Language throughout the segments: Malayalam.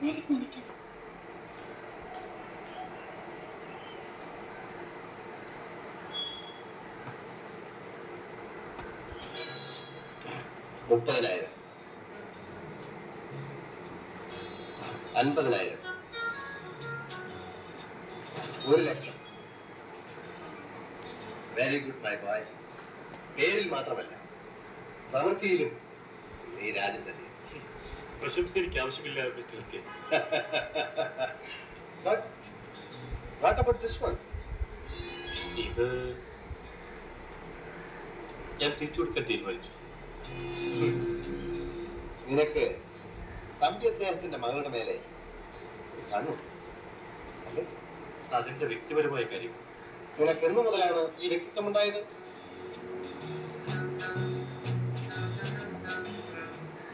Where is my necklace? $30,000 $50,000 1,00,000. Very good my boy. പേരിൽ മാത്രമല്ല പ്രവൃത്തിയിലും നീ രാജ്യം തന്നെ. പ്രശംസ എനിക്ക് ആവശ്യമില്ല mister K. But what about this one? ഇത് ഞാൻ തിരിച്ചു കൊടുക്കാൻ തീരുമാനിച്ചു. നിനക്ക് തമ്പി അദ്ദേഹത്തിന്റെ മകളുടെ മേലെ കാണും അല്ലേ? അതെന്റെ വ്യക്തിപരമായ കാര്യം. നിനക്ക് എന്നു മുതലാണ് ഈ വ്യക്തിത്വം ഉണ്ടായത്?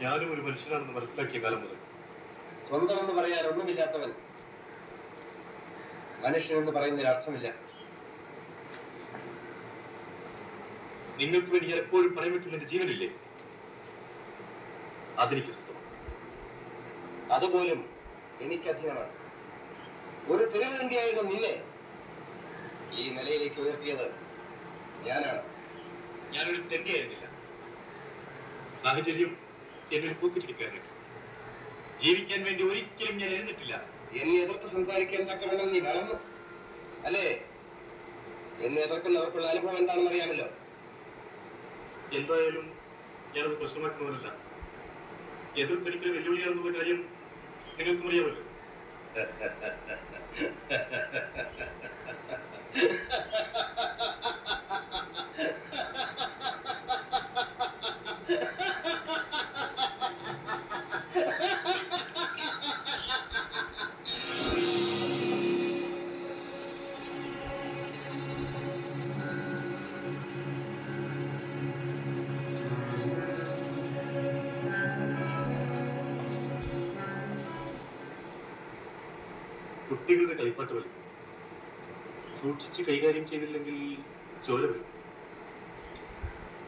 ഞാനും ഒരു മനുഷ്യനാണെന്ന് മനസ്സിലാക്കിയ കാലം മുതൽ. സ്വന്തമെന്ന് പറയാൻ ഒന്നുമില്ലാത്തവൻ മനുഷ്യനെന്ന് പറയുന്നതിൽ അർത്ഥമില്ല. നിങ്ങൾക്ക് വേണ്ടി ഞാൻ എപ്പോഴും പറയാൻ പറ്റുന്ന എന്റെ ജീവനില്ലേ, അതെനിക്ക് സ്വന്തമാണ്. അതുപോലും എനിക്കധീനമാണ്. ഒരു തെരുവുകണ്ടിയായിരുന്നു നിന്നെ ഈ നിലയിലേക്ക് ഉയർത്തിയത് ഞാനാണ്. ഞാനൊരു തെണ്ടിയായിരുന്നില്ല. സാഹചര്യം എന്നെ പൂക്കിട്ടിരിക്കാനായിട്ട്. ജീവിക്കാൻ വേണ്ടി ഒരിക്കലും ഞാൻ എഴുന്നിട്ടില്ല. എന്നെ എതിർത്ത് സംസാരിക്കാൻ തക്കവണ്ണം നീ വളർന്നു അല്ലേ? എന്നെ എതിർക്കുന്നവർക്കുള്ള അനുഭവം എന്താണെന്ന് അറിയാമല്ലോ. എന്തായാലും ഞാനത് പ്രശ്നമാക്കുന്നവരല്ല. എതിർപ്പെനിക്കൊരു വെല്ലുവിളിയാണെന്നുള്ള കാര്യം നിങ്ങൾക്കും അറിയാമല്ലോ. കുട്ടികളുടെ കളിപ്പാട്ട് കളി സൂക്ഷിച്ച് കൈകാര്യം ചെയ്തില്ലെങ്കിൽ ചോര വരും.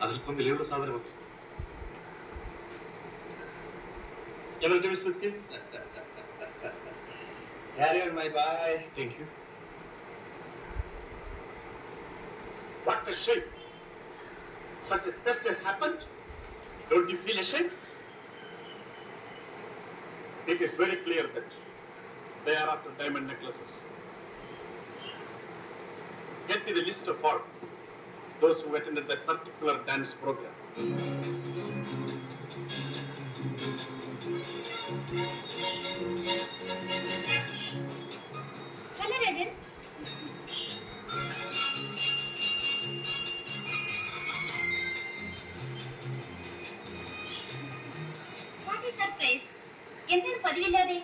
അതിൽപ്പം വിലയുള്ള സാധനമൊക്കെ. Carry on, my boy. Thank you. What a shame! Such a theft has happened. Don't you feel ashamed? It is very clear that they are after diamond necklaces. Get me the list of all those who attended that particular dance program. Hello, Rajan. What is surprise? എന്താണ് പതിവില്ലാതെ?